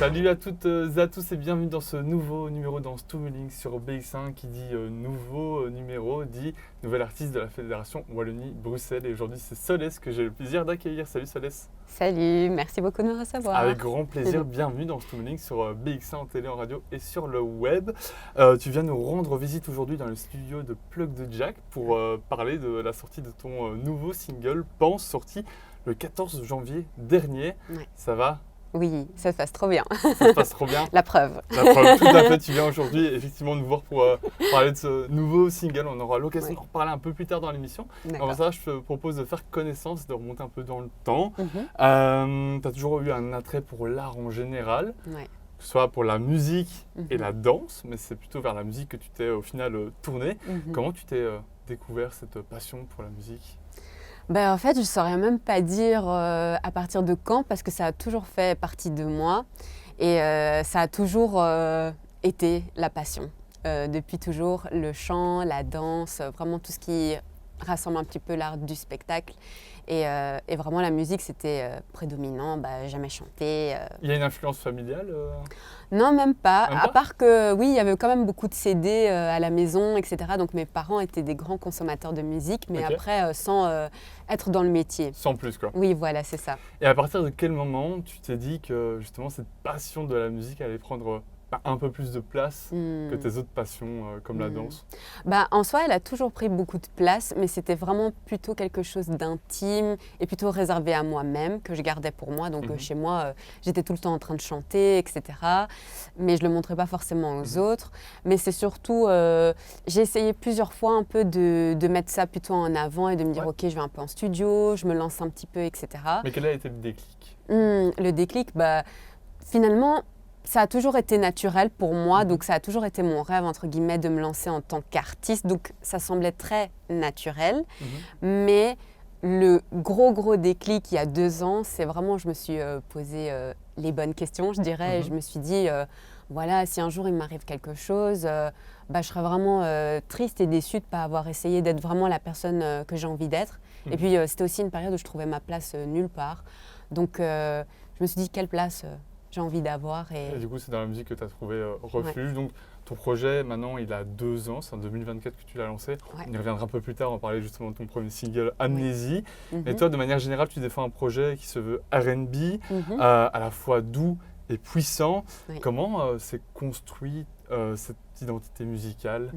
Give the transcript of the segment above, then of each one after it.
Salut à toutes et à tous et bienvenue dans ce nouveau numéro dans Stummeling sur BX1 qui dit nouveau numéro, dit nouvel artiste de la Fédération Wallonie-Bruxelles. Et aujourd'hui c'est Solès que j'ai le plaisir d'accueillir. Salut Solès. Salut, merci beaucoup de me recevoir. Avec grand plaisir, bienvenue dans Stummeling sur BX1 en télé, en radio et sur le web. Tu viens nous rendre visite aujourd'hui dans le studio de Plug de Jack pour parler de la sortie de ton nouveau single Pense, sorti le 14 janvier dernier. Ouais. Ça va ? Oui, ça se passe trop bien. Ça se passe trop bien. La preuve. La preuve, tout à fait. Tu viens aujourd'hui effectivement nous voir pour parler de ce nouveau single. On aura l'occasion d'en reparler un peu plus tard dans l'émission. Avant ça, je te propose de faire connaissance, de remonter un peu dans le temps. Tu as toujours eu un attrait pour l'art en général, que ce soit pour la musique et la danse, mais c'est plutôt vers la musique que tu t'es au final tourné. Comment tu t'es découvert cette passion pour la musique ? En fait, je ne saurais même pas dire à partir de quand, parce que ça a toujours fait partie de moi et ça a toujours été la passion. Depuis toujours, le chant, la danse, vraiment tout ce qui rassemble un petit peu l'art du spectacle. Et vraiment, la musique, c'était prédominant. Jamais chanté. Il y a une influence familiale Non, même pas. À part que, oui, il y avait quand même beaucoup de CD à la maison, etc. Donc, mes parents étaient des grands consommateurs de musique, mais après, sans être dans le métier. Sans plus, quoi. Oui, voilà, c'est ça. Et à partir de quel moment tu t'es dit que, justement, cette passion de la musique allait prendre un peu plus de place que tes autres passions comme la danse? En soi, elle a toujours pris beaucoup de place, mais c'était vraiment plutôt quelque chose d'intime et plutôt réservé à moi-même, que je gardais pour moi. Donc chez moi, j'étais tout le temps en train de chanter, etc. Mais je ne le montrais pas forcément aux autres. Mais c'est surtout, j'ai essayé plusieurs fois un peu de mettre ça plutôt en avant et de me dire, ok, je vais un peu en studio, je me lance un petit peu, etc. Mais quel a été le déclic? Le déclic, finalement, ça a toujours été naturel pour moi, donc ça a toujours été mon rêve, entre guillemets, de me lancer en tant qu'artiste. Donc ça semblait très naturel, mais le gros déclic il y a 2 ans, c'est vraiment, je me suis posé les bonnes questions, je dirais, et je me suis dit, voilà, si un jour il m'arrive quelque chose, je serais vraiment triste et déçue de ne pas avoir essayé d'être vraiment la personne que j'ai envie d'être. Et puis c'était aussi une période où je trouvais ma place nulle part. Donc je me suis dit, quelle place j'ai envie d'avoir. Et du coup, c'est dans la musique que tu as trouvé refuge. Donc, ton projet, maintenant, il a 2 ans. C'est en 2024 que tu l'as lancé. On y reviendra un peu plus tard. On va parler justement de ton premier single, Amnésie. Et toi, de manière générale, tu défends un projet qui se veut R&B, à la fois doux et puissant. Comment s'est construite cette identité musicale?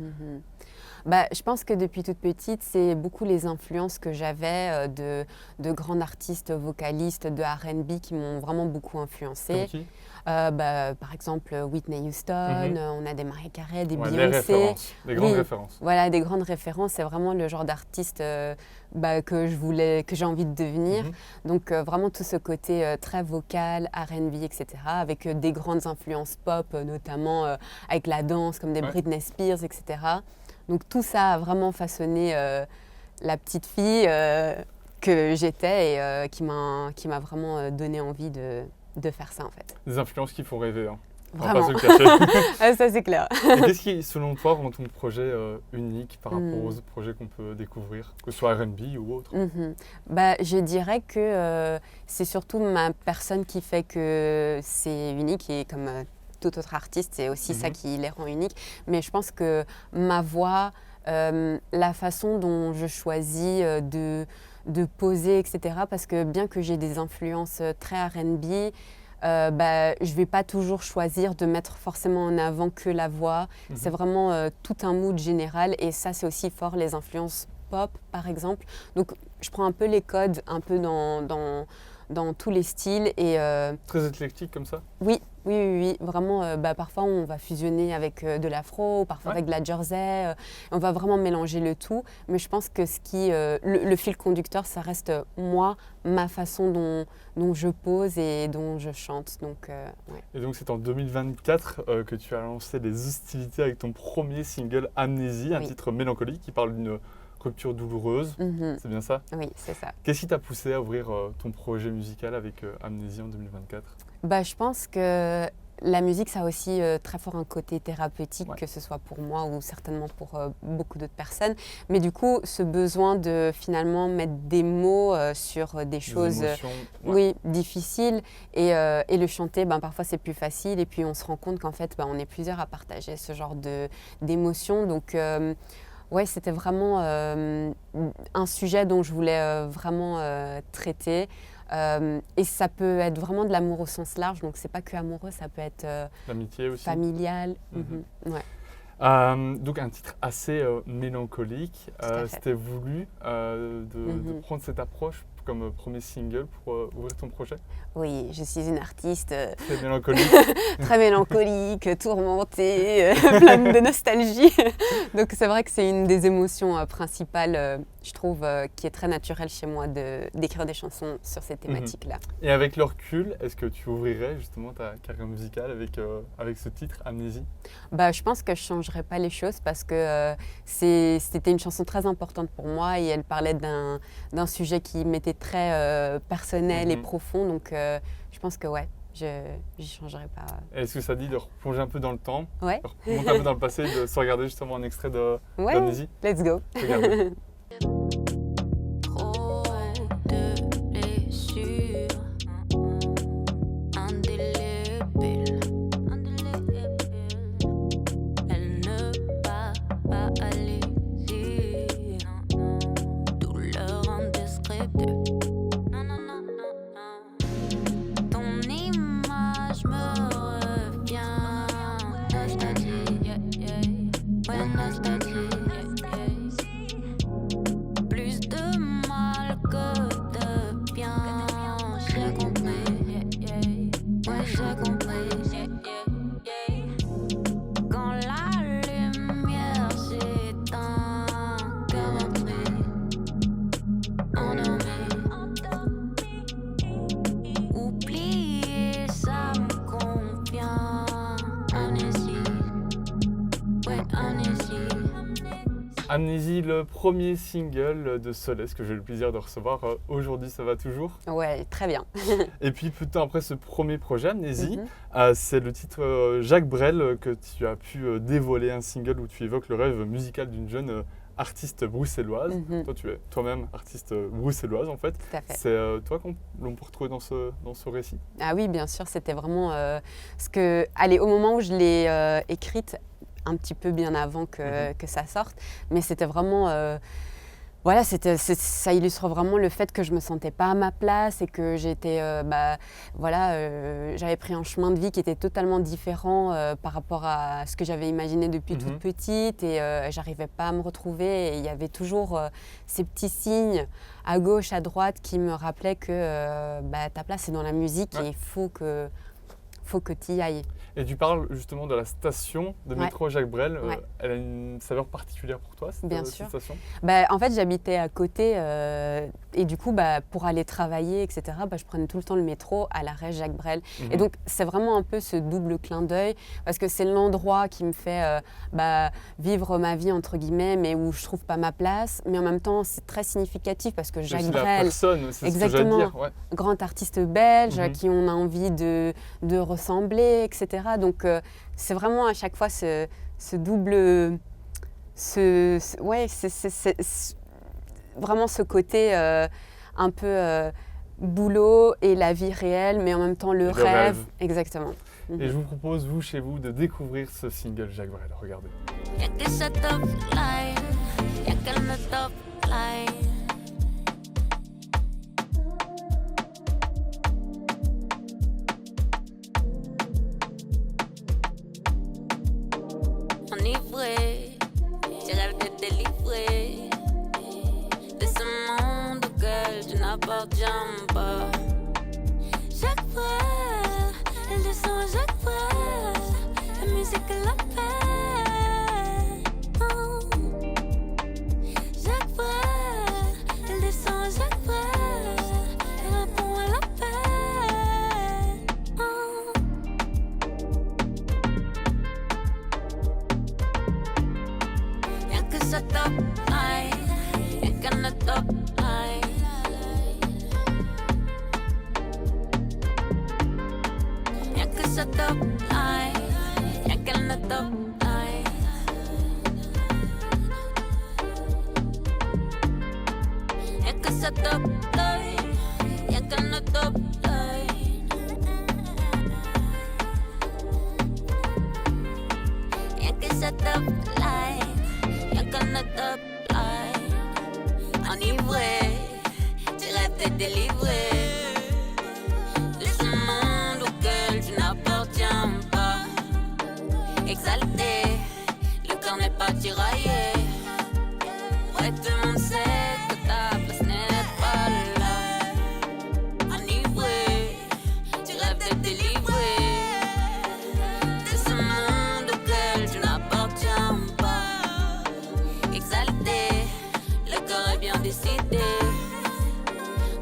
Je pense que depuis toute petite, c'est beaucoup les influences que j'avais de grands artistes vocalistes de R&B qui m'ont vraiment beaucoup influencée. Comme qui? Par exemple, Whitney Houston, on a des Mariah Carey, des Beyoncé. Des références, des grandes références. Voilà, des grandes références. C'est vraiment le genre d'artiste que j'ai envie de devenir. Donc vraiment tout ce côté très vocal, R&B, etc. Avec des grandes influences pop, notamment avec la danse, comme des Britney Spears, etc. Donc tout ça a vraiment façonné la petite fille que j'étais et qui m'a vraiment donné envie de faire ça en fait. Des influences qui font rêver, hein. Vraiment. On va pas se le cacher. Ça c'est clair. Et qu'est-ce qui, selon toi, rend ton projet unique par rapport aux autres projets qu'on peut découvrir, que ce soit R&B ou autre? Je dirais que c'est surtout ma personne qui fait que c'est unique et comme tout autre artiste, c'est aussi ça qui les rend uniques. Mais je pense que ma voix, la façon dont je choisis de poser, etc. Parce que bien que j'ai des influences très R&B, je ne vais pas toujours choisir de mettre forcément en avant que la voix. C'est vraiment tout un mood général. Et ça, c'est aussi fort, les influences pop, par exemple. Donc, je prends un peu les codes, un peu dans tous les styles. Et, très éclectique comme ça? Oui. Vraiment, parfois, on va fusionner avec de l'afro, parfois avec de la jersey. On va vraiment mélanger le tout. Mais je pense que le fil conducteur, ça reste moi, ma façon dont je pose et dont je chante. Donc, Et donc, c'est en 2024 que tu as lancé les hostilités avec ton premier single, Amnésie, un titre mélancolique qui parle d'une rupture douloureuse. C'est bien ça? Oui, c'est ça. Qu'est-ce qui t'a poussé à ouvrir ton projet musical avec Amnésie en 2024? Je pense que la musique, ça a aussi très fort un côté thérapeutique, Ouais. que ce soit pour moi ou certainement pour beaucoup d'autres personnes. Mais du coup, ce besoin de finalement mettre des mots sur des choses émotions, oui, difficiles et le chanter, parfois c'est plus facile. Et puis on se rend compte qu'en fait, on est plusieurs à partager ce genre d'émotions. Donc ouais, c'était vraiment un sujet dont je voulais vraiment traiter. Et ça peut être vraiment de l'amour au sens large, donc c'est pas que amoureux, ça peut être l'amitié aussi. familial. Mhm. Ouais. Donc un titre assez mélancolique. C'était voulu de prendre cette approche comme premier single pour ouvrir ton projet? Oui, je suis une artiste Très mélancolique. très mélancolique, tourmentée, pleine de nostalgie. Donc c'est vrai que c'est une des émotions principales, je trouve, qui est très naturelle chez moi d'écrire des chansons sur ces thématiques-là. Et avec le recul, est-ce que tu ouvrirais justement ta carrière musicale avec ce titre, Amnésie? Je pense que je ne changerais pas les choses parce que c'était une chanson très importante pour moi et elle parlait d'un sujet qui m'était très personnel et profond. Donc je pense que ouais, je ne changerais pas. Est-ce que ça dit de replonger un peu dans le temps, Ouais. de remonter un peu dans le passé, de se regarder justement un extrait d'Amnésie? Let's go. Regardez. Trop de blessures, indélébiles. Elle ne va pas aller y. Douleur indescriptible. Ton image me revient. Nostalgie, ouais, nostalgie. Plus de mal que de bien. J'ai compris, ouais, j'ai compris. Quand la lumière s'éteint, cœur meurtri, endormi. Oublier, ça me convient. Amnésie, ouais, amnésie. Amnésie, le premier single de Solès que j'ai le plaisir de recevoir aujourd'hui, ça va toujours? Ouais, très bien. Et puis peu de temps après ce premier projet, Amnésie, c'est le titre Jacques Brel que tu as pu dévoiler, un single où tu évoques le rêve musical d'une jeune artiste bruxelloise. Toi, tu es toi-même artiste bruxelloise en fait. Tout à fait. C'est toi l'on peut retrouver dans ce récit? Ah oui, bien sûr, c'était vraiment ce que... Allez, au moment où je l'ai écrite, un petit peu bien avant que ça sorte, mais c'était vraiment... voilà, ça illustre vraiment le fait que je me sentais pas à ma place et que j'étais, j'avais pris un chemin de vie qui était totalement différent par rapport à ce que j'avais imaginé depuis toute petite et j'arrivais pas à me retrouver et il y avait toujours ces petits signes à gauche, à droite qui me rappelaient que ta place est dans la musique et il faut que tu y ailles. Et tu parles justement de la station de métro Jacques Brel. Ouais. Elle a une saveur particulière pour toi, Bien cette sûr. station? En fait, j'habitais à côté et du coup, pour aller travailler, etc., je prenais tout le temps le métro à l'arrêt Jacques Brel. Et donc, c'est vraiment un peu ce double clin d'œil parce que c'est l'endroit qui me fait vivre ma vie, entre guillemets, mais où je trouve pas ma place. Mais en même temps, c'est très significatif parce que Jacques Brel, la personne, c'est ce que j'allais dire. Ouais. Grand artiste belge à qui on a envie de ressembler, etc. Donc, c'est vraiment à chaque fois ce double... vraiment ce côté un peu boulot et la vie réelle, mais en même temps le rêve. Exactement. Et je vous propose, vous, chez vous, de découvrir ce single Jacques Brel. Regardez. Y'a que ce top line, y'a que le top line. Enivré, j'ai rêve de délivrer de ce monde auquel tu n'appartiens pas. Jacques Brel, elle descend à Jacques Brel, la musique l'appelle. Oh. Jacques Brel, elle descend à Jacques Brel, elle répond à l'appel. Oh. Y'a que ce top line, y'a que le top line. Y'a que ce top line, y'a qu'elle ne top line. Y'a que ça top line, y'a qu'elle ne top line. Y'a que ça top line, y'a qu'elle ne top line. Enivré, tu rêves de délivrer de ce monde auquel tu n'appartiens pas. Exalté, le cœur n'est pas tiraillé. Ouais, tout le monde sait que ta place n'est pas là. Enivré, tu rêves de délivrer de ce monde auquel tu n'appartiens pas. Exalté, le cœur est bien décidé.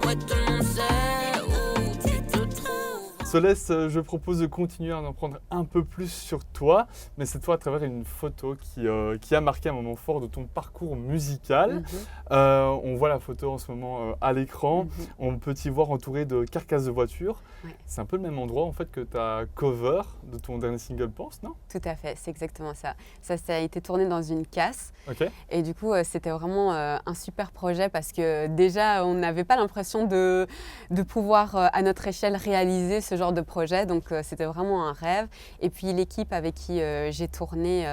Ouais, tout le monde sait où tu te trouves. Solès, je propose de continuer à en apprendre un peu plus sur toi, mais cette fois à travers une photo qui a marqué un moment fort de ton parcours musical. On voit la photo en ce moment à l'écran. On peut t'y voir entouré de carcasses de voitures. Ouais. C'est un peu le même endroit en fait que ta cover de ton dernier single Pense, non? Tout à fait, c'est exactement ça. Ça a été tourné dans une casse. Ok. Et du coup, c'était vraiment un super projet parce que déjà, on n'avait pas l'impression de pouvoir, à notre échelle, réaliser ce genre de projet. Donc, c'était vraiment un rêve. Et puis, l'équipe avec qui j'ai tourné,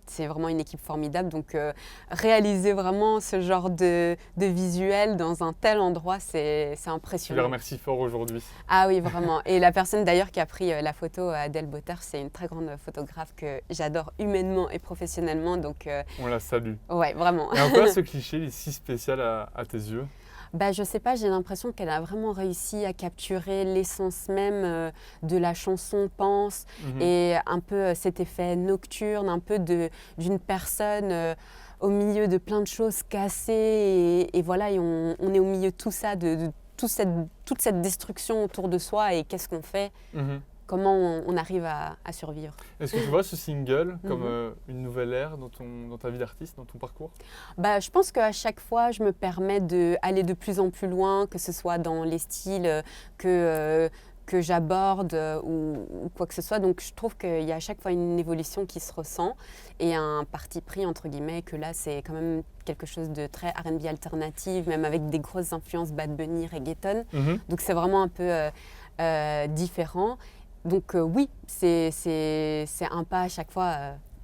c'est vraiment une équipe formidable. Donc, réaliser vraiment ce genre de visuel dans un tel endroit, c'est Tu impressionnant. les remercies fort aujourd'hui. Ah oui, vraiment. Et la personne d'ailleurs qui a pris la photo, Adèle Botter, c'est une très grande photographe que j'adore humainement et professionnellement. Donc, On la salue. ouais, vraiment. Et en quoi ce cliché est si spécial à tes yeux? Je sais pas, j'ai l'impression qu'elle a vraiment réussi à capturer l'essence même de la chanson Pense et un peu cet effet nocturne, un peu d'une personne au milieu de plein de choses cassées et voilà, et on est au milieu de tout ça, de toute cette destruction autour de soi et qu'est-ce qu'on fait, comment on arrive à survivre. Est-ce que tu vois ce single comme une nouvelle ère dans ta vie d'artiste, dans ton parcours? Je pense qu'à chaque fois, je me permets d'aller de plus en plus loin, que ce soit dans les styles que j'aborde ou quoi que ce soit. Donc, je trouve qu'il y a à chaque fois une évolution qui se ressent et un parti pris, entre guillemets, que là, c'est quand même quelque chose de très R&B alternative, même avec des grosses influences Bad Bunny, reggaeton. Donc, c'est vraiment un peu différent. Donc, oui, c'est un pas à chaque fois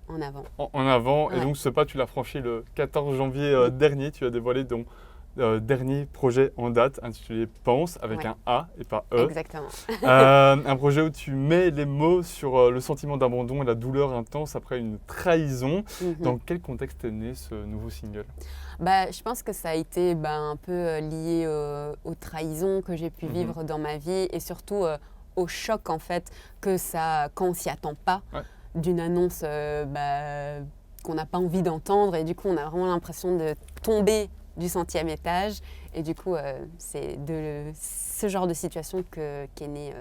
en avant. En avant, Ouais. et donc ce pas, tu l'as franchi le 14 janvier dernier. Tu as dévoilé ton dernier projet en date intitulé Pense avec Ouais. un A et pas E. Exactement. Un projet où tu mets les mots sur le sentiment d'abandon et la douleur intense après une trahison. Dans quel contexte est né ce nouveau single? Je pense que ça a été un peu lié aux trahisons que j'ai pu vivre dans ma vie et surtout au choc en fait que ça, quand on s'y attend pas, d'une annonce qu'on n'a pas envie d'entendre et du coup on a vraiment l'impression de tomber du 100e étage et du coup c'est de ce genre de situation qu'est né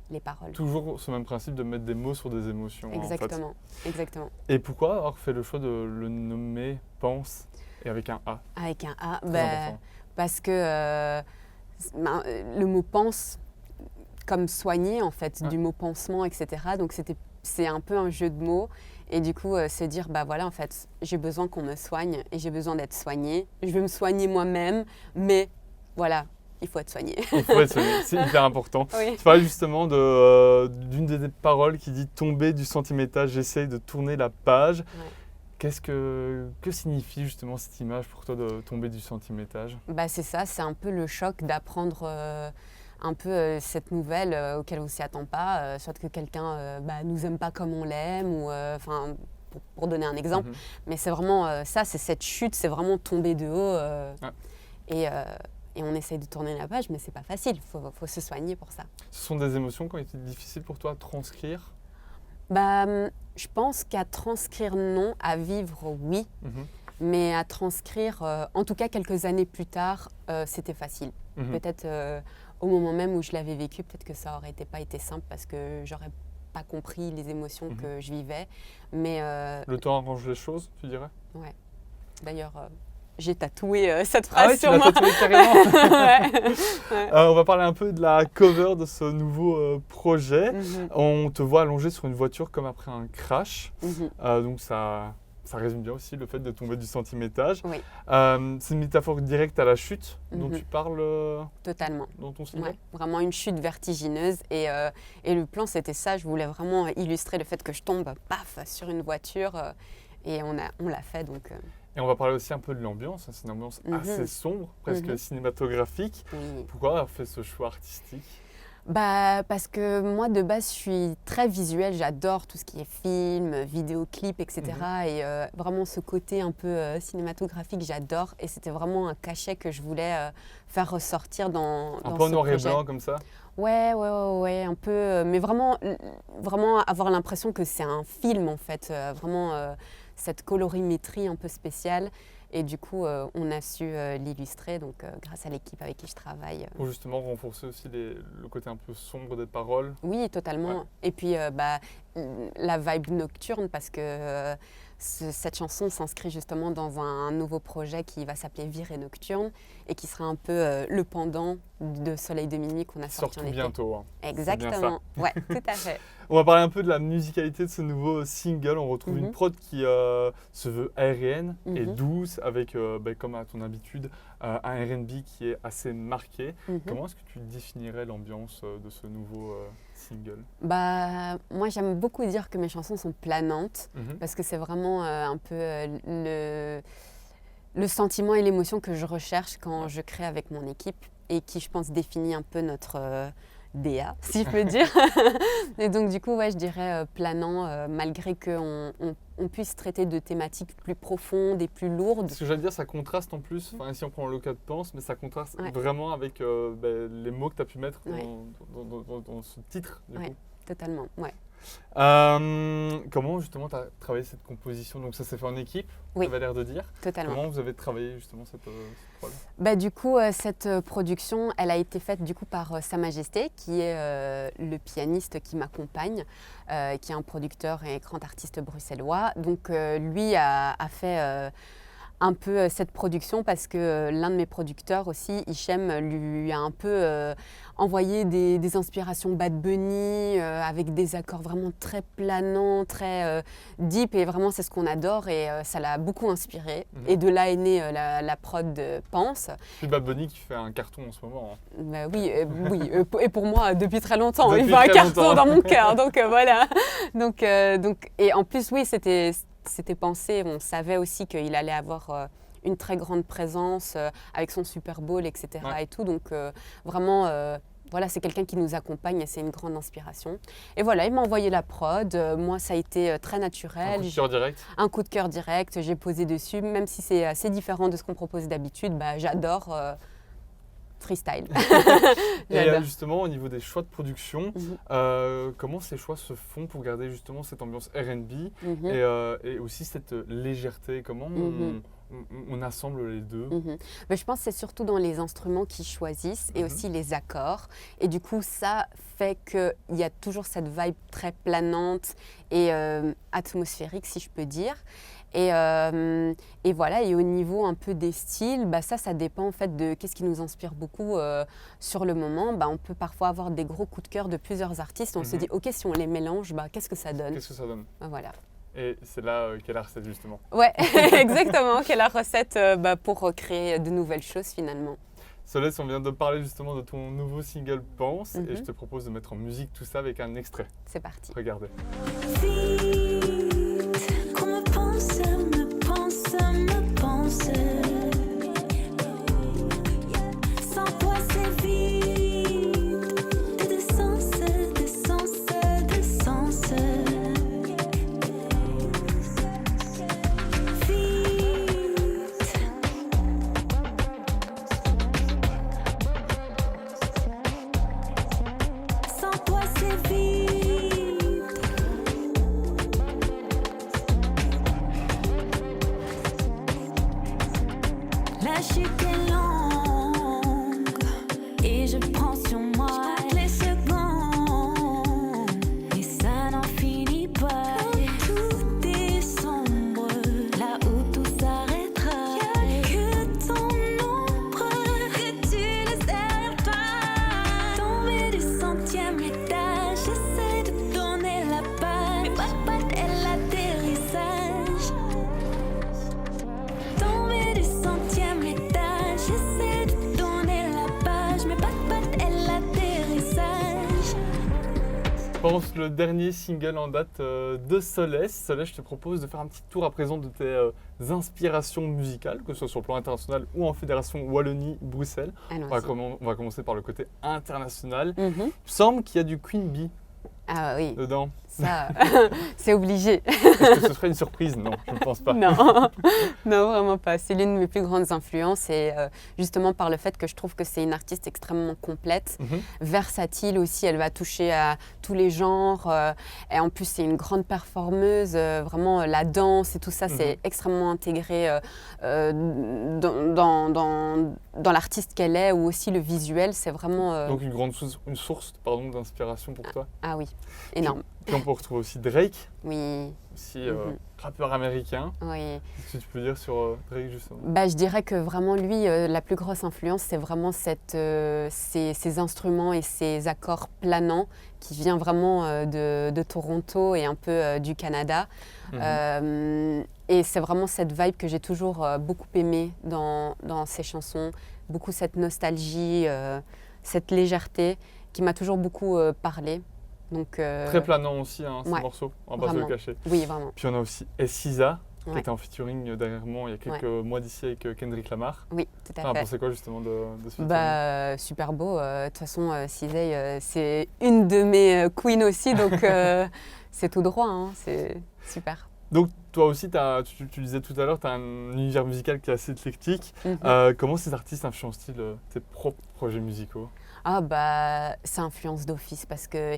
les paroles. Toujours ce même principe de mettre des mots sur des émotions. Exactement, En fait. exactement. Et pourquoi avoir fait le choix de le nommer Pense et avec un A? Avec un A, Très important. parce que le mot pense comme soigner en fait, du mot pansement, etc. Donc c'est un peu un jeu de mots et du coup se dire voilà en fait j'ai besoin qu'on me soigne et j'ai besoin d'être soignée. Je vais me soigner moi-même, mais voilà, il faut être soigné. Il faut être soigné, c'est hyper important. Oui. Tu parlais justement d'une des paroles qui dit tomber du 100e étage, j'essaye de tourner la page. Ouais. Que signifie justement cette image pour toi de tomber du 100e étage? C'est ça, c'est un peu le choc d'apprendre un peu cette nouvelle auquel on ne s'y attend pas, soit que quelqu'un nous aime pas comme on l'aime, ou pour donner un exemple. Mais c'est vraiment ça, c'est cette chute, c'est vraiment tomber de haut. Et on essaye de tourner la page, mais c'est pas facile, faut se soigner pour ça. Ce sont des émotions qui ont été difficiles pour toi à transcrire? Je pense qu'à transcrire non, à vivre oui, mais à transcrire, en tout cas quelques années plus tard, c'était facile. Peut-être au moment même où je l'avais vécu, peut-être que ça aurait pas été simple parce que j'aurais pas compris les émotions que je vivais. Mais le temps arrange les choses, tu dirais? ouais. D'ailleurs, j'ai tatoué cette phrase Ah ouais, tu sur l'as moi. tatoué carrément. Ouais. On va parler un peu de la cover de ce nouveau projet. Mhm. On te voit allongé sur une voiture comme après un crash. Mhm. Donc ça résume bien aussi le fait de tomber du 100e étage. Oui. C'est une métaphore directe à la chute dont Mhm. tu parles Totalement. dans ton single. Ouais, vraiment une chute vertigineuse et le plan c'était ça, je voulais vraiment illustrer le fait que je tombe paf sur une voiture et on l'a fait donc Et on va parler aussi un peu de l'ambiance. C'est une ambiance assez sombre, presque cinématographique. oui. Pourquoi avoir fait ce choix artistique? Bah, parce que moi de base je suis très visuelle, j'adore tout ce qui est film, vidéoclip, etc. Et vraiment ce côté un peu cinématographique j'adore et c'était vraiment un cachet que je voulais faire ressortir dans Un dans peu en ce noir et projet. blanc comme ça? Ouais, un peu, mais vraiment avoir l'impression que c'est un film en fait, vraiment cette colorimétrie un peu spéciale. Et du coup, on a su l'illustrer, donc grâce à l'équipe avec qui je travaille. Pour justement renforcer aussi le côté un peu sombre des paroles. Oui, totalement. Ouais. Et puis, la vibe nocturne, parce que cette chanson s'inscrit justement dans un nouveau projet qui va s'appeler Virée Nocturne et qui sera un peu le pendant de Soleil de minuit qu'on a sorti en Surtout été. bientôt. Hein. Exactement. Ouais, tout à fait. On va parler un peu de la musicalité de ce nouveau single. On retrouve une prod qui se veut aérienne et douce, avec, comme à ton habitude, un R&B qui est assez marqué. Comment est-ce que tu définirais l'ambiance de ce nouveau single? Bah, moi, j'aime beaucoup dire que mes chansons sont planantes parce que c'est vraiment un peu le sentiment et l'émotion que je recherche quand je crée avec mon équipe et qui, je pense, définit un peu notre DA, si je peux dire. Et donc, du coup, ouais, je dirais planant, malgré qu'on puisse traiter de thématiques plus profondes et plus lourdes. Ce que j'allais dire, ça contraste en plus, enfin ici on prend le cas de Pense, mais ça contraste vraiment avec les mots que tu as pu mettre dans ce titre. Du coup. Totalement, ouais. Comment justement tu as travaillé cette composition? Donc ça s'est fait en équipe, Oui. ça avait l'air de dire. Totalement. Comment vous avez travaillé justement cette prod? Bah, du coup, cette production, elle a été faite du coup par Sa Majesté, qui est le pianiste qui m'accompagne, qui est un producteur et grand artiste bruxellois. Donc lui a fait un peu cette production parce que l'un de mes producteurs aussi, Hichem, lui a un peu envoyé des inspirations Bad Bunny avec des accords vraiment très planants, très deep et vraiment c'est ce qu'on adore et ça l'a beaucoup inspiré. Et de là est née la prod de Pense. Puis Bad Bunny qui fait un carton en ce moment. Hein. Bah, oui, et pour moi depuis très longtemps, Depuis il fait un très carton longtemps. dans mon cœur, donc voilà. Donc, et en plus oui, c'était pensé, on savait aussi qu'il allait avoir une très grande présence avec son Super Bowl, etc. Ouais. Et tout, donc vraiment, voilà, c'est quelqu'un qui nous accompagne et c'est une grande inspiration. Et voilà, il m'a envoyé la prod, moi ça a été très naturel. Un coup de cœur direct. Un coup de cœur direct, j'ai posé dessus, même si c'est assez différent de ce qu'on propose d'habitude, bah, j'adore freestyle. Et justement, au niveau des choix de production, comment ces choix se font pour garder justement cette ambiance R&B et aussi cette légèreté? Comment on assemble les deux? Mais je pense que c'est surtout dans les instruments qu'ils choisissent et aussi les accords. Et du coup, ça fait qu'il y a toujours cette vibe très planante et atmosphérique, si je peux dire. Et voilà, et au niveau un peu des styles, bah ça dépend en fait de qu'est-ce qui nous inspire beaucoup sur le moment. Bah, on peut parfois avoir des gros coups de cœur de plusieurs artistes. On se dit, ok, si on les mélange, bah, qu'est-ce que ça donne? Qu'est-ce que ça donne? Bah, voilà. Et c'est là qu'est la recette justement. Ouais, exactement, quelle est la recette pour créer de nouvelles choses finalement. Solès, on vient de parler justement de ton nouveau single Pense et je te propose de mettre en musique tout ça avec un extrait. C'est parti. Regardez. Vite, qu'on me pense, me pense. Sans toi c'est vide, de sens. Sans toi c'est vide. La chute est longue et je prends sur moi les secondes et ça n'en finit pas. Tout est sombre là où tout s'arrêtera. Y'a que lance le dernier single en date de Solèce. Solèce, je te propose de faire un petit tour à présent de tes inspirations musicales, que ce soit sur le plan international ou en Fédération Wallonie-Bruxelles. On va commencer par le côté international. Il me semble qu'il y a du Queen Bee dedans. Ça, c'est obligé. Est-ce que ce serait une surprise? Non, je ne pense pas. Non, non, vraiment pas. C'est l'une de mes plus grandes influences et justement par le fait que je trouve que c'est une artiste extrêmement complète, versatile aussi. Elle va toucher à tous les genres et en plus c'est une grande performeuse. Vraiment la danse et tout ça, c'est extrêmement intégré dans l'artiste qu'elle est ou aussi le visuel. C'est vraiment... Donc une source d'inspiration pour toi? Ah oui, énorme. Puis on peut retrouver aussi Drake, aussi rappeur américain. Oui. Qu'est-ce que tu peux dire sur Drake justement? Je dirais que vraiment lui, la plus grosse influence, c'est vraiment ces instruments et ces accords planants qui viennent vraiment de Toronto et un peu du Canada. Et c'est vraiment cette vibe que j'ai toujours beaucoup aimée dans ses chansons, beaucoup cette nostalgie, cette légèreté qui m'a toujours beaucoup parlé. Donc, très planant aussi, ces morceaux, on va pas se le cacher. Oui, vraiment. Puis on a aussi SZA, qui était en featuring dernièrement il y a quelques mois d'ici avec Kendrick Lamar. Oui, tout à fait. Tu as pensé quoi justement de ce featuring? Super beau. De toute façon, SZA, c'est une de mes queens aussi, donc c'est tout droit, hein, c'est super. Donc toi aussi, tu disais tout à l'heure, tu as un univers musical qui est assez éclectique. Comment ces artistes influencent-ils tes propres projets musicaux? Ça influence d'office parce que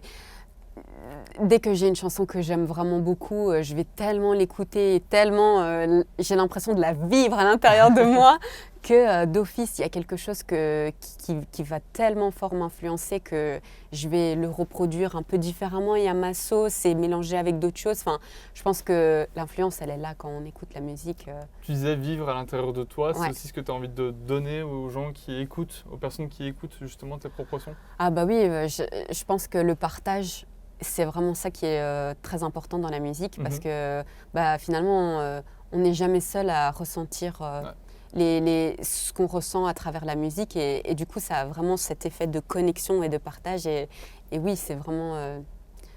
dès que j'ai une chanson que j'aime vraiment beaucoup, je vais tellement l'écouter et tellement j'ai l'impression de la vivre à l'intérieur de moi que d'office, il y a quelque chose qui va tellement fort m'influencer que je vais le reproduire un peu différemment et à ma sauce et mélanger avec d'autres choses. Enfin, je pense que l'influence, elle est là quand on écoute la musique. Tu disais vivre à l'intérieur de toi, c'est aussi ce que tu as envie de donner aux gens qui écoutent, aux personnes qui écoutent justement tes propres sons? Oui, je pense que le partage, c'est vraiment ça qui est très important dans la musique parce que finalement, on n'est jamais seul à ressentir ce qu'on ressent à travers la musique et du coup, ça a vraiment cet effet de connexion et de partage et oui, c'est vraiment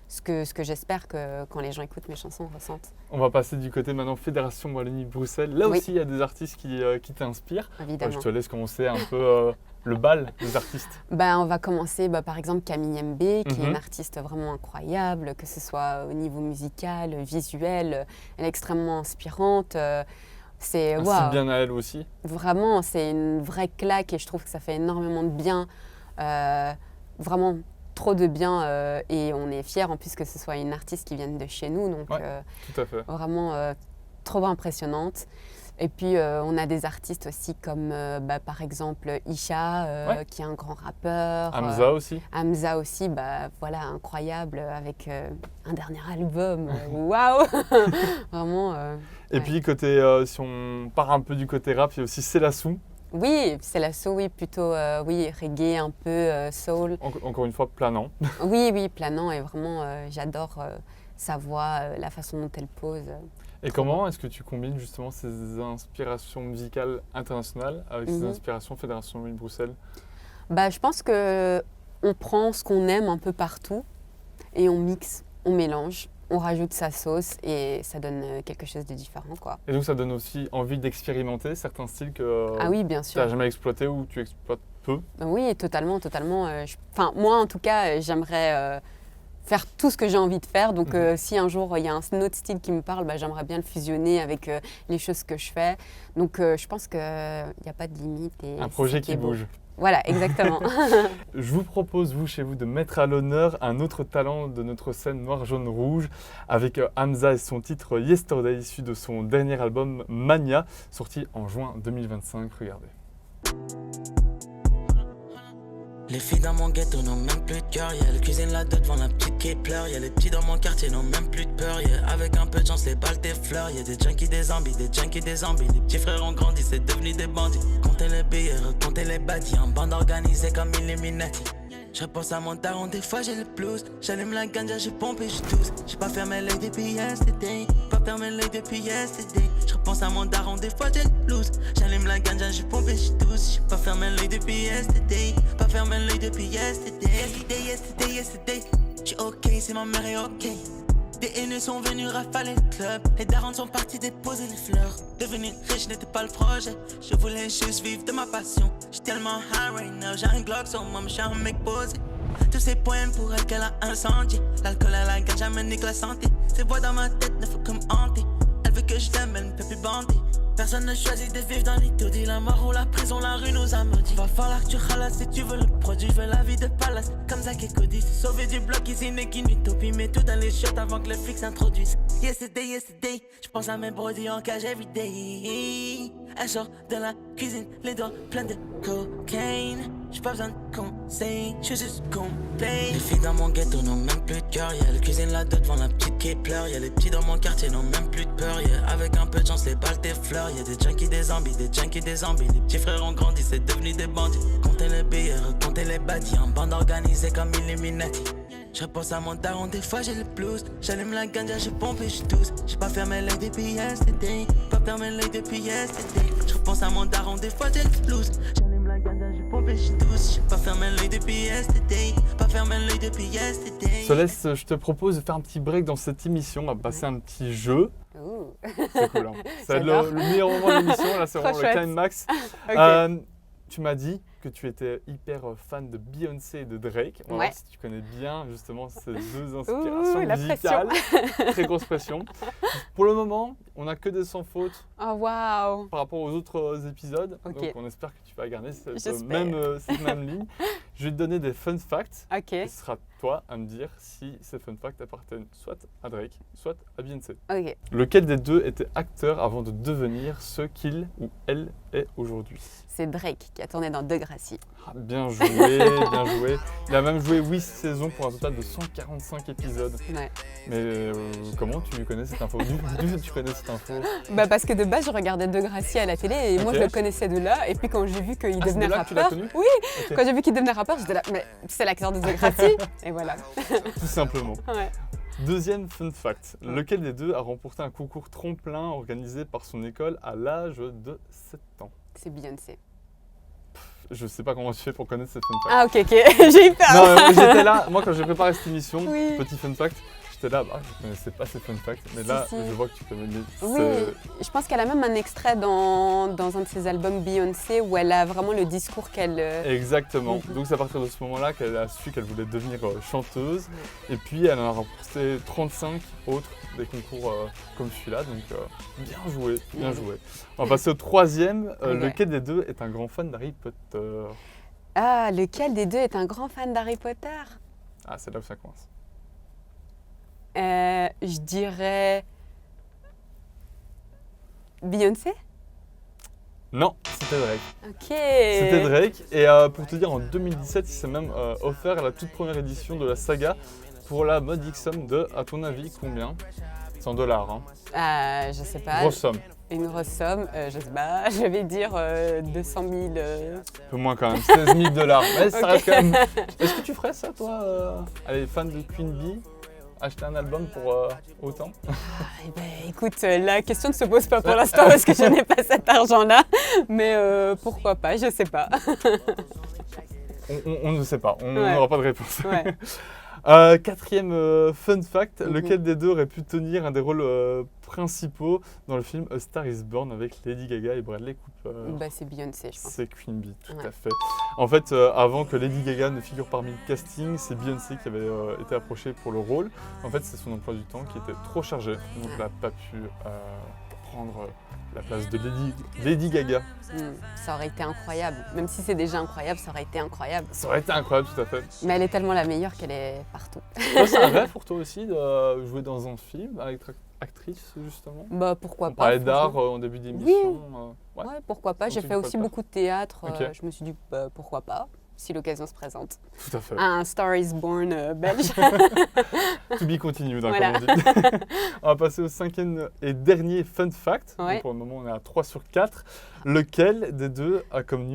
ce que j'espère que quand les gens écoutent mes chansons, ressentent. On va passer du côté maintenant Fédération Wallonie-Bruxelles. Là aussi, il y a des artistes qui t'inspirent. Évidemment. Je te laisse commencer un peu le bal des artistes. On va commencer par exemple Camille Mbé, qui est une artiste vraiment incroyable, que ce soit au niveau musical, visuel, elle est extrêmement inspirante. C'est wow. Bien à elle aussi. Vraiment, c'est une vraie claque et je trouve que ça fait énormément de bien. Vraiment trop de bien et on est fiers en plus que ce soit une artiste qui vienne de chez nous. Donc tout à fait. Vraiment trop impressionnante. Et puis on a des artistes aussi comme par exemple Isha qui est un grand rappeur. Hamza aussi. Hamza aussi, voilà, incroyable avec un dernier album. Waouh. Vraiment. Et puis côté, si on part un peu du côté rap, il y a aussi Selassou. Oui, Selassou, oui, plutôt reggae, un peu soul. Encore une fois, planant. Oui, planant et vraiment j'adore sa voix, la façon dont elle pose. Et comment est-ce que tu combines justement ces inspirations musicales internationales avec ces inspirations Fédération Wallonie-Bruxelles? Je pense qu'on prend ce qu'on aime un peu partout et on mixe, on mélange, on rajoute sa sauce et ça donne quelque chose de différent, quoi. Et donc ça donne aussi envie d'expérimenter certains styles que oui, bien sûr. tu n'as jamais exploité ou tu exploites peu? Oui, totalement. Moi, en tout cas, j'aimerais faire tout ce que j'ai envie de faire. Donc, si un jour, il y a un autre style qui me parle, j'aimerais bien le fusionner avec les choses que je fais. Donc, je pense qu'il n'y a pas de limite. Et un projet qui bouge. Voilà, exactement. Je vous propose, chez vous, de mettre à l'honneur un autre talent de notre scène noir-jaune-rouge avec Hamza et son titre Yesterday, issu de son dernier album Mania, sorti en juin 2025. Regardez. Les filles dans mon ghetto n'ont même plus de cœur, yeah. Les cuisines là-dedans devant la petite qui pleure, yeah. Les petits dans mon quartier n'ont même plus de peur, yeah. Avec un peu de chance les balles t'effleurent, yeah. Des junkies, des zombies, des junkies, des zombies. Les petits frères ont grandi, c'est devenu des bandits. Comptez les billets, comptez les badis, en bande organisée comme Illuminati. Je repense à mon daron, des fois j'ai le blues. J'allume la ganja, je pompe et je tousse. J'ai pas fermé l'œil depuis yesterday. Pas fermé l'œil depuis yesterday. Je repense à mon daron, des fois j'ai le blues. J'allume la ganja, je pompe et je tousse. J'ai pas fermé l'œil depuis yesterday. Pas fermé l'œil depuis yesterday. Yesterday. Tu ok, c'est ma mère est ok. Des haineux sont venus rafaler le club. Les darons sont partis déposer les fleurs. Devenir riche n'était pas le projet. Je voulais juste vivre de ma passion. J'suis tellement high right now. J'ai un Glock sur moi, mais j'suis un mec posé. Tous ces poèmes pour elle qu'elle a incendié. L'alcool à la gage jamais nique la santé. Ces voix dans ma tête ne font que me hanter. Elle veut que je t'aime, elle ne peut plus bander. Personne ne choisit de vivre dans les taudis. La mort ou la prison, la rue nous a maudits. Va falloir que tu ralasses si tu veux le produit. Je veux la vie de palace, comme Zach et Cody. Se sauver du bloc, ici n'est qu'une utopie. Mets tout dans les shots avant que le flic s'introduise. Yesterday, je pense à mes brodis en cage everyday. Elle sort de la cuisine, les doigts pleins de cocaine. J'ai pas besoin de conseils, je suis juste complet. Les filles dans mon ghetto n'ont même plus de cœur. Y'a le cuisine là-dedans devant la petite qui pleure. Y'a les petits dans mon quartier n'ont même plus de peur. Avec un peu de chance, les balles t'effleurent. Y'a des junkies, des zombies, des junkies, des zombies. Les petits frères ont grandi, c'est devenu des bandits. Comptez les billets, comptez les bâtis. En bande organisée comme Illuminati. Je repense à mon daron, des fois j'ai le blues. J'allume la ganja, je pompe et je tousse. J'ai pas fermé l'œil depuis yesterday. Pas fermé l'œil depuis yesterday. Je repense à mon daron, des fois j'ai le blues. J'allume la ganja, je pompe et je tousse. J'ai pas fermé l'œil depuis yesterday. Pas fermé l'œil depuis yesterday. Céleste, je te propose de faire un petit break dans cette émission. On va passer un petit jeu. C'est cool, hein. Ça va être le meilleur moment de l'émission. Là, c'est vraiment le climax. Okay. Tu m'as dit que tu étais hyper fan de Beyoncé et de Drake. On va voir si tu connais bien justement ces deux inspirations musicales. Très grosse pression. Pour le moment, on n'a que des sans faute par rapport aux autres épisodes. Okay. Donc on espère que tu vas garder cette même ligne. Je vais te donner des fun facts. Okay. Et ce sera toi à me dire si ces fun facts appartiennent soit à Drake, soit à Beyoncé. Okay. Lequel des deux était acteur avant de devenir ce qu'il ou elle est aujourd'hui? C'est Drake qui a tourné dans Degrassi. Ah, bien joué, bien joué. Il a même joué 8 saisons pour un total de 145 épisodes. Ouais. Mais comment tu connais cette info? D'où tu connais cette info? Parce que de base, je regardais Degrassi à la télé et moi je le connaissais de là. Et puis quand j'ai vu qu'il devenait rappeur, quand j'ai vu qu'il devenait rappeur, j'étais là, mais c'est l'acteur de Degrassi. Et voilà. Tout simplement. Ouais. Deuxième fun fact, lequel des deux a remporté un concours tremplin organisé par son école à l'âge de 7 ans? C'est Beyoncé. Je sais pas comment tu fais pour connaître cette fun fact. Ah ok, j'ai eu peur. Non, j'étais là, moi quand j'ai préparé cette émission, petit fun fact, j'étais là, je connaissais pas ces fun facts, mais là je vois que tu connais bien. Oui, je pense qu'elle a même un extrait dans un de ses albums Beyoncé où elle a vraiment le discours qu'elle... Exactement, donc c'est à partir de ce moment-là qu'elle a su qu'elle voulait devenir chanteuse, et puis elle en a remporté 35 autres des concours comme celui-là, donc bien joué, bien joué. On va passer au troisième, lequel des deux est un grand fan d'Harry Potter? Ah, lequel des deux est un grand fan d'Harry Potter? Ah, c'est là où ça coince. Je dirais Beyoncé? Non, c'était Drake. Ok. C'était Drake et pour te dire, en 2017, il s'est même offert la toute première édition de la saga pour la modique somme de, à ton avis, combien? C'est en dollars, hein. Je sais pas. Grosse somme. Une grosse somme, je sais pas, je vais dire 200 000. Un peu moins quand même, 16 000 $. Mais ça reste quand même. Est-ce que tu ferais ça, toi, allez, fan de Queen Bee? Acheter un album pour autant? Écoute, la question ne se pose pas pour l'instant parce que je n'ai pas cet argent-là. Mais pourquoi pas, je sais pas. On ne sait pas, on n'aura pas de réponse. Ouais. Quatrième fun fact, lequel des deux aurait pu tenir un des rôles principaux dans le film A Star is Born avec Lady Gaga et Bradley Cooper? C'est Beyoncé, je pense. C'est Queen Bee, tout à fait. En fait, avant que Lady Gaga ne figure parmi le casting, c'est Beyoncé qui avait été approchée pour le rôle. En fait, c'est son emploi du temps qui était trop chargé, donc elle n'a pas pu prendre la place de Lady Gaga. Ça aurait été incroyable. Même si c'est déjà incroyable, ça aurait été incroyable. Ça aurait été incroyable, tout à fait. Mais elle est tellement la meilleure qu'elle est partout. C'est un rêve pour toi aussi de jouer dans un film avec actrice, justement? Pourquoi pas. On parlait d'art en début d'émission. Oui, pourquoi pas. J'ai fait aussi beaucoup de théâtre. Je me suis dit, pourquoi pas, si l'occasion se présente. Tout à fait. Un Star is Born belge. To be continued, comme on dit. On va passer au cinquième et dernier fun fact. Donc pour le moment, on est à 3 sur 4. Lequel des deux a comme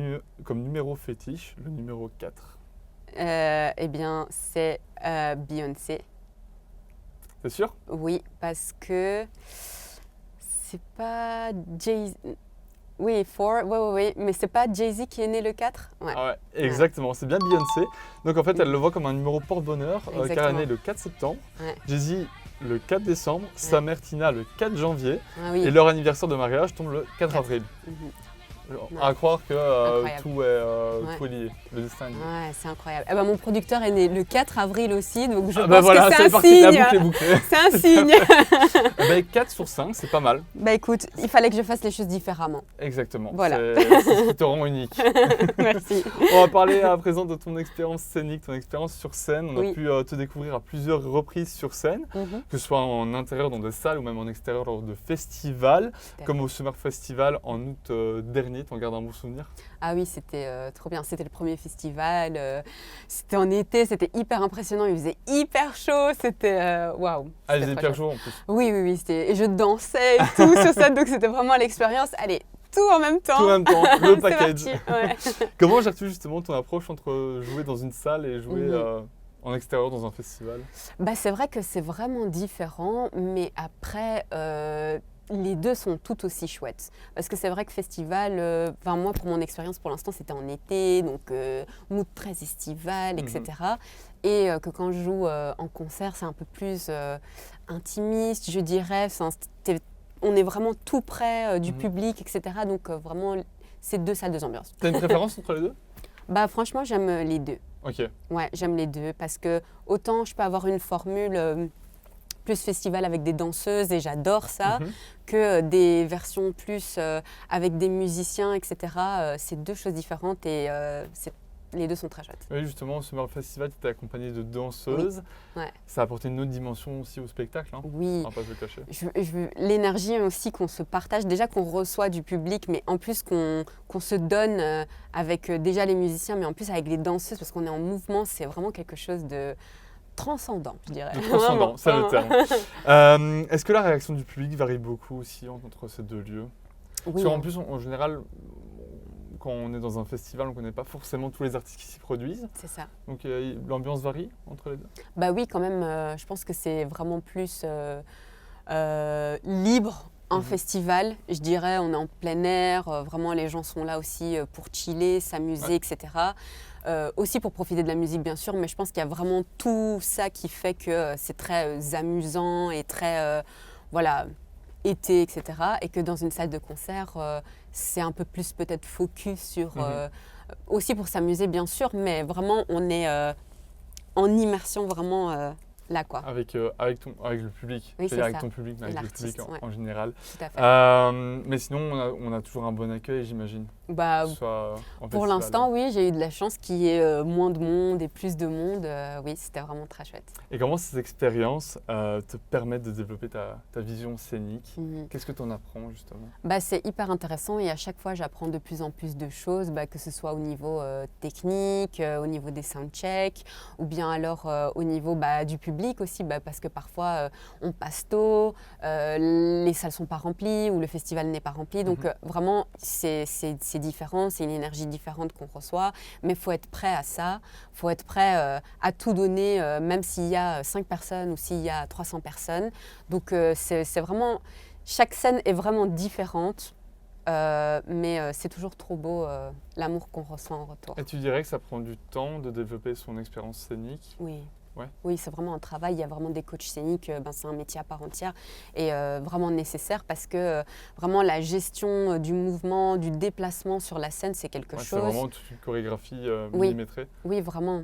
numéro fétiche le numéro 4? Eh bien, c'est Beyoncé. C'est sûr? Oui, parce que c'est pas Jay-Z. Oui, 4, oui, mais c'est pas Jay-Z qui est né le 4 ? Ouais. Ah ouais, exactement, c'est bien Beyoncé. Donc en fait, elle le voit comme un numéro porte-bonheur, car elle est née le 4 septembre, Ouais. Jay-Z le 4 décembre, sa mère Tina le 4 janvier, Ah oui. et leur anniversaire de mariage tombe le 4 avril. Mhm. À croire que Incroyable. tout est lié, le destin est lié. Ouais, c'est incroyable. Eh ben, mon producteur est né le 4 avril aussi, donc je Ah pense bah voilà, que c'est c'est un parti, la signe. boucle est bouclée. C'est un signe. Eh ben, 4 sur 5, c'est pas mal. Bah écoute, il fallait que je fasse les choses différemment. Exactement, Voilà. c'est ce qui te rend unique. Merci. On va parler à présent de ton expérience scénique, ton expérience sur scène. On a Oui. pu te découvrir à plusieurs reprises sur scène, Mhm. que ce soit en intérieur dans des salles ou même en extérieur lors de festivals, à comme au Summer Festival en août dernier. T'en gardes un bon souvenir? Ah oui, c'était trop bien. C'était le premier festival. C'était en été, c'était hyper impressionnant. Il faisait hyper chaud. C'était waouh. Ah, il C'était faisait très hyper chouette. chaud en plus. Oui. Et je dansais et tout sur scène, donc c'était vraiment l'expérience. Allez, tout en même temps. Tout en même temps, le C'est package. parti, ouais. Comment gères-tu justement ton approche entre jouer dans une salle et jouer Mhm. en extérieur dans un festival? Bah, c'est vrai que c'est vraiment différent, mais après, les deux sont tout aussi chouettes. Parce que c'est vrai que festival, moi pour mon expérience pour l'instant c'était en été, donc mood très estival, etc. Et que quand je joue en concert, c'est un peu plus intimiste, je dirais. Enfin, on est vraiment tout près du public, etc. Donc vraiment, c'est deux salles, deux ambiances. T'as une préférence entre les deux? Bah franchement, j'aime les deux. Ok. Ouais, j'aime les deux parce que autant je peux avoir une formule plus festival avec des danseuses et j'adore ça, que des versions plus avec des musiciens, etc. C'est deux choses différentes et les deux sont très chouettes. Oui, justement, au Summer Festival, tu étais accompagnée de danseuses. Oui. Ouais. Ça a apporté une autre dimension aussi au spectacle, hein. Oui. On va pas se le cacher. L'énergie aussi qu'on se partage, déjà qu'on reçoit du public, mais en plus qu'on se donne avec déjà les musiciens, mais en plus avec les danseuses, parce qu'on est en mouvement, c'est vraiment quelque chose de transcendant, je dirais. De transcendant, Vraiment, c'est le vraiment. terme. Est-ce que la réaction du public varie beaucoup aussi entre ces deux lieux? Oui, Parce qu'en plus, en général, quand on est dans un festival, on ne connaît pas forcément tous les artistes qui s'y produisent. c'est ça. Donc l'ambiance varie entre les deux? Bah oui, quand même, je pense que c'est vraiment plus libre en festival. Je dirais, on est en plein air, vraiment les gens sont là aussi pour chiller, s'amuser, etc. Aussi pour profiter de la musique, bien sûr, mais je pense qu'il y a vraiment tout ça qui fait que c'est très amusant et très, été, etc. Et que dans une salle de concert, c'est un peu plus peut-être focus sur... aussi pour s'amuser, bien sûr, mais vraiment, on est en immersion vraiment là, quoi. Avec le public, Oui, c'est-à-dire c'est avec ça. ton public, mais Et avec le public l'artiste, en général. Tout à fait. Mais sinon, on a toujours un bon accueil, j'imagine. Bah, Que ce soit en pour festival. l'instant, oui, j'ai eu de la chance qu'il y ait moins de monde et plus de monde. Oui, c'était vraiment très chouette. Et comment ces expériences te permettent de développer ta vision scénique? Mhm. Qu'est-ce que tu en apprends justement? Bah, c'est hyper intéressant et à chaque fois, j'apprends de plus en plus de choses, que ce soit au niveau technique, au niveau des soundchecks ou bien alors au niveau du public aussi, parce que parfois, on passe tôt, les salles ne sont pas remplies ou le festival n'est pas rempli. Donc, vraiment, c'est différent, c'est une énergie différente qu'on reçoit, mais il faut être prêt à ça, il faut être prêt à tout donner, même s'il y a 5 personnes ou s'il y a 300 personnes. Donc, c'est vraiment... Chaque scène est vraiment différente, mais c'est toujours trop beau l'amour qu'on ressent en retour. Et tu dirais que ça prend du temps de développer son expérience scénique? Oui. Ouais. Oui, c'est vraiment un travail. Il y a vraiment des coachs scéniques. C'est un métier à part entière et vraiment nécessaire parce que vraiment la gestion du mouvement, du déplacement sur la scène, c'est quelque chose. C'est vraiment toute une chorégraphie Oui. millimétrée. Oui, vraiment.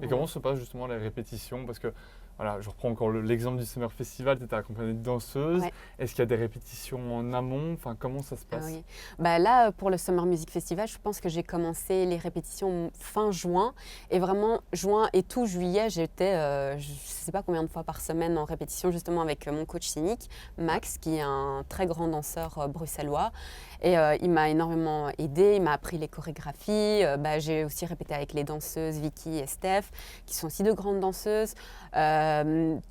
Et comment se passent justement les répétitions? Parce que voilà, je reprends encore l'exemple du Summer Festival, tu étais accompagnée de danseuses. Ouais. Est-ce qu'il y a des répétitions en amont? Enfin, comment ça se passe? Oui. Là, pour le Summer Music Festival, je pense que j'ai commencé les répétitions fin juin. Et vraiment, juin et tout juillet, j'étais, je ne sais pas combien de fois par semaine en répétition, justement avec mon coach scénique, Max, qui est un très grand danseur bruxellois. Et il m'a énormément aidée, il m'a appris les chorégraphies. J'ai aussi répété avec les danseuses Vicky et Steph, qui sont aussi de grandes danseuses.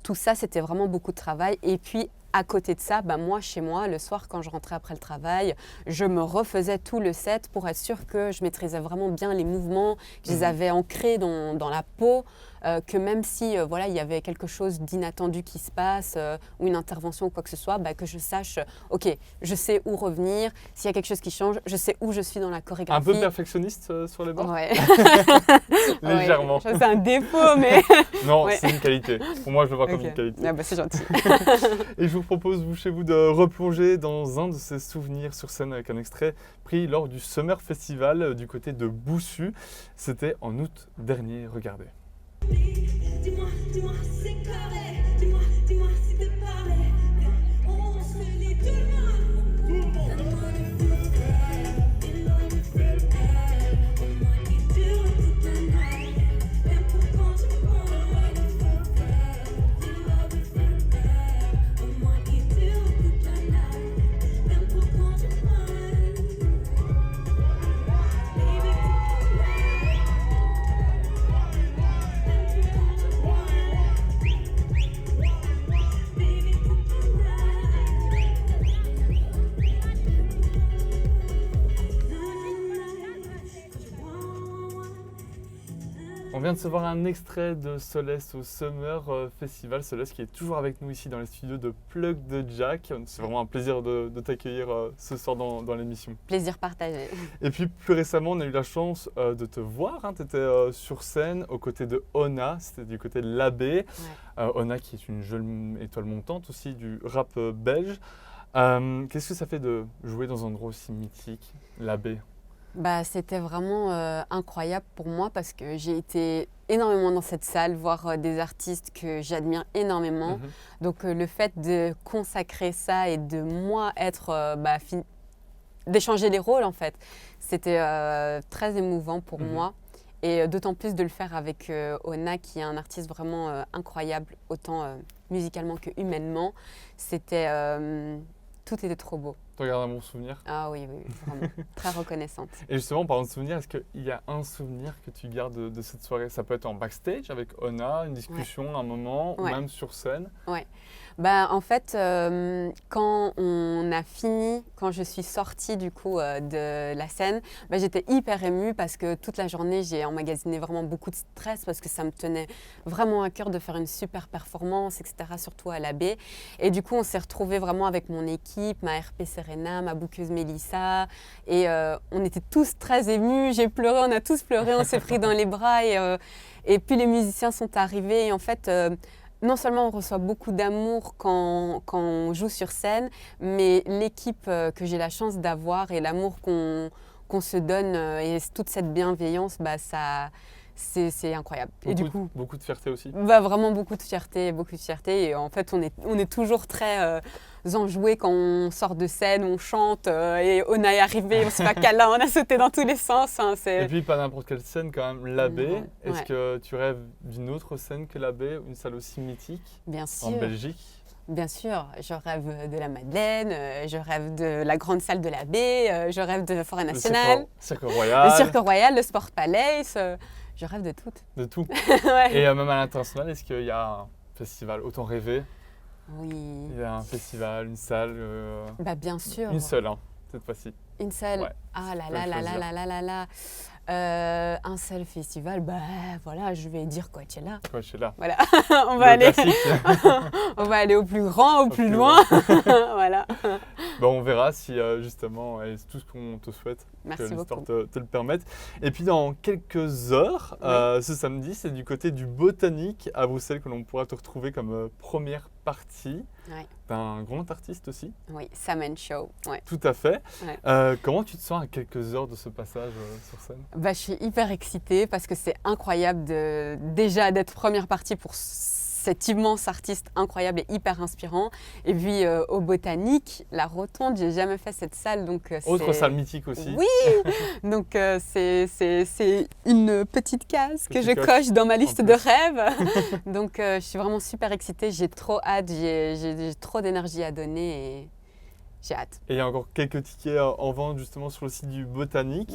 Tout ça, c'était vraiment beaucoup de travail. Et puis, à côté de ça, moi, chez moi, le soir, quand je rentrais après le travail, je me refaisais tout le set pour être sûre que je maîtrisais vraiment bien les mouvements, que je les avais ancrés dans la peau. que même si voilà, il y avait quelque chose d'inattendu qui se passe ou une intervention ou quoi que ce soit, que je sache, ok, je sais où revenir. S'il y a quelque chose qui change, je sais où je suis dans la chorégraphie. Un peu perfectionniste sur les bords? Ouais. Légèrement. Ouais, c'est un défaut, mais... Non, Ouais. c'est une qualité. Pour moi, je le vois comme Ok. une qualité. Ah c'est gentil. Et je vous propose, vous, chez vous, de replonger dans un de ces souvenirs sur scène avec un extrait pris lors du Summer Festival du côté de Boussu. C'était en août dernier. Regardez. Dis-moi, dis-moi si c'est carré. Dis-moi, dis-moi si t'es pareil. On se lit tout le monde. Donne-moi du feu, dis-le du feu. Dis-moi qui dure toute la night. Même pour quand je prends du feu. Dis-le du feu. Dis-moi qui dure toute la night. Même pour quand je prends. Baby, On vient de se voir un extrait de Soleste au Summer Festival. Soleste qui est toujours avec nous ici dans les studios de Plug de Jack. C'est vraiment un plaisir de t'accueillir ce soir dans l'émission. Plaisir partagé. Et puis plus récemment, on a eu la chance de te voir. Tu étais sur scène aux côtés de Ona, c'était du côté de l'Abbé. Ona qui est une jeune étoile montante aussi du rap belge. Qu'est-ce que ça fait de jouer dans un endroit aussi mythique, l'Abbé? C'était vraiment incroyable pour moi parce que j'ai été énormément dans cette salle, voir des artistes que j'admire énormément. Donc le fait de consacrer ça et de moi être, d'échanger les rôles en fait, c'était très émouvant pour moi. Et d'autant plus de le faire avec Ona qui est un artiste vraiment incroyable, autant musicalement que humainement. Tout était trop beau. Tu regardes un bon souvenir? Ah oui, vraiment. Très reconnaissante. Et justement, en parlant de souvenirs, est-ce qu'il y a un souvenir que tu gardes de cette soirée? Ça peut être en backstage avec Ona, une discussion, un moment, ou même sur scène? Ouais. En fait, quand on a fini, quand je suis sortie du coup de la scène, j'étais hyper émue parce que toute la journée, j'ai emmagasiné vraiment beaucoup de stress parce que ça me tenait vraiment à cœur de faire une super performance, etc., surtout à l'Abbé. Et du coup, on s'est retrouvés vraiment avec mon équipe, ma RP Serena, ma bookeuse Mélissa, et on était tous très émus, j'ai pleuré, on a tous pleuré, on s'est pris dans les bras, et puis les musiciens sont arrivés, et en fait... non seulement on reçoit beaucoup d'amour quand on joue sur scène, mais l'équipe que j'ai la chance d'avoir et l'amour qu'on se donne et toute cette bienveillance, c'est incroyable. Et du coup, beaucoup de fierté aussi. Vraiment beaucoup de fierté. Et en fait, on est toujours très enjoués quand on sort de scène, on chante et on est arrivé, on se fait un câlin, on a sauté dans tous les sens. Et puis pas n'importe quelle scène quand même, l'Abbé. Ouais. Est-ce que tu rêves d'une autre scène que l'Abbé, une salle aussi mythique? Bien sûr. En Belgique? Bien sûr, je rêve de la Madeleine, je rêve de la grande salle de l'Abbé, je rêve de Forêt Nationale, le Cirque Royal, le Cirque Royal, le Sport Palace, je rêve de tout. De tout. Ouais. Et même à l'international, est-ce qu'il y a un festival autant rêvé? Oui. Il y a un festival, une salle Bien sûr. Une seule, cette fois-ci. Une seule. Ouais. Ah là là là là là là là là. Un seul festival, voilà, je vais dire Coachella. Coachella. Voilà, on va aller. Classique. On va aller au plus grand, au plus loin. Voilà. On verra si justement, et c'est tout ce qu'on te souhaite, Merci que l'histoire beaucoup. te le permette. Et puis dans quelques heures, ce samedi, c'est du côté du Botanique à Bruxelles que l'on pourra te retrouver comme première partie. Ouais. D'un grand artiste aussi. Oui, Sam & Show. Ouais. Tout à fait. Ouais. Comment tu te sens à quelques heures de ce passage sur scène? Je suis hyper excitée parce que c'est incroyable déjà d'être première partie pour cet immense artiste incroyable et hyper inspirant. Et puis au Botanique, la Rotonde, j'ai jamais fait cette salle. Donc, autre salle mythique aussi. Oui. Donc c'est une petite case que je coche dans ma liste de rêves. Donc je suis vraiment super excitée, j'ai trop hâte, j'ai trop d'énergie à donner et j'ai hâte. Et il y a encore quelques tickets en vente justement sur le site du Botanique.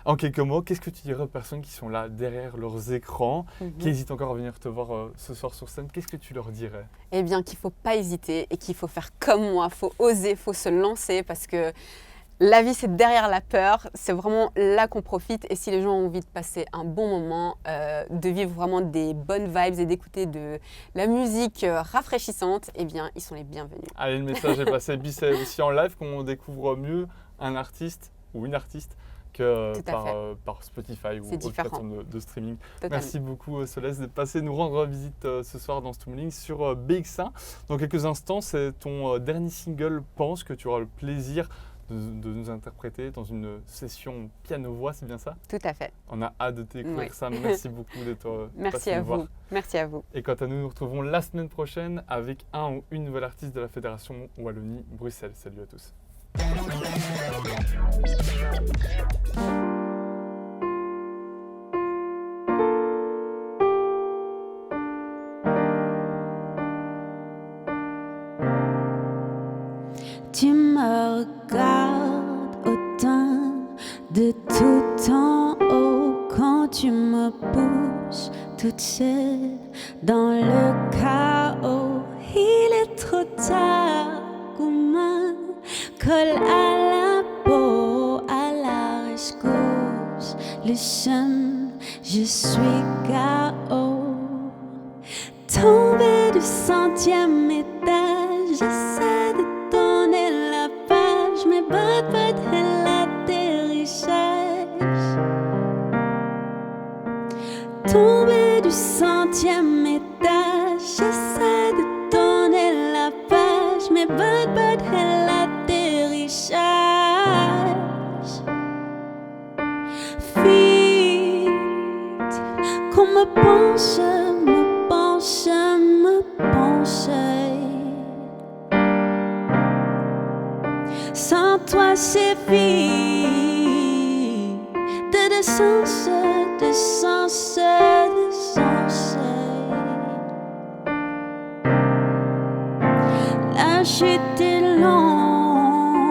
En quelques mots, qu'est-ce que tu dirais aux personnes qui sont là derrière leurs écrans, qui hésitent encore à venir te voir ce soir sur scène? Qu'est-ce que tu leur dirais? Eh bien qu'il ne faut pas hésiter et qu'il faut faire comme moi, il faut oser, il faut se lancer parce que La vie, c'est derrière la peur, c'est vraiment là qu'on profite. Et si les gens ont envie de passer un bon moment, de vivre vraiment des bonnes vibes et d'écouter de la musique rafraîchissante, eh bien, ils sont les bienvenus. Allez, le message est passé. Puis c'est aussi en live qu'on découvre mieux un artiste ou une artiste que par Spotify ou autre plateforme de streaming. Totalement. Merci beaucoup Solèze d'être passée nous rendre visite ce soir dans Stumling sur BX1. Dans quelques instants, c'est ton dernier single Pense que tu auras le plaisir de nous interpréter dans une session piano-voix, c'est bien ça? Tout à fait. On a hâte de découvrir ça. Merci beaucoup d'être Merci à vous. Merci à vous. Et quant à nous, nous nous retrouvons la semaine prochaine avec un ou une nouvelle artiste de la Fédération Wallonie-Bruxelles. Salut à tous. Tu me regardes autant de tout en haut quand tu me pousses toute seule dans le chaos. Il est trop tard, comment colle à la peau, à la rescousse. Listen, je suis KO. Tombé du 100e étage, j'essaie de tourner la page, mais pas de l'atterrissage. Tombé du 100e étage, j'essaie de tourner la page, mais pas de l'atterrissage. Vite, qu'on me pense. Sans toi c'est vide, de sens. La chute est longue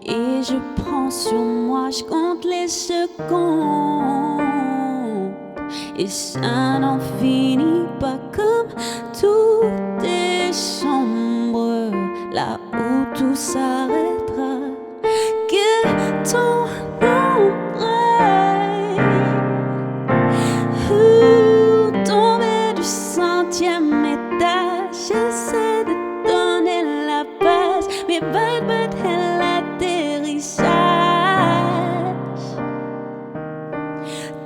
et je prends sur moi, je compte les secondes. Et ça n'en finit pas comme tout est sombre, là où tout s'arrêtera. Que ton ombre tomber du 100e étage, j'essaie de donner la base, mais pas de l'atterrissage.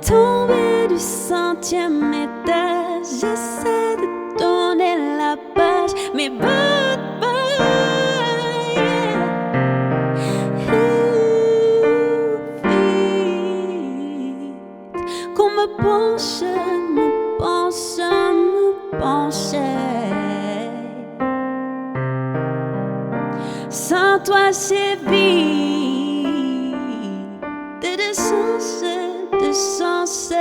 Tomber du 100e étage, j'essaie de donner la page, mais pas de vite, qu'on me pense. Sans toi c'est vide, de sens.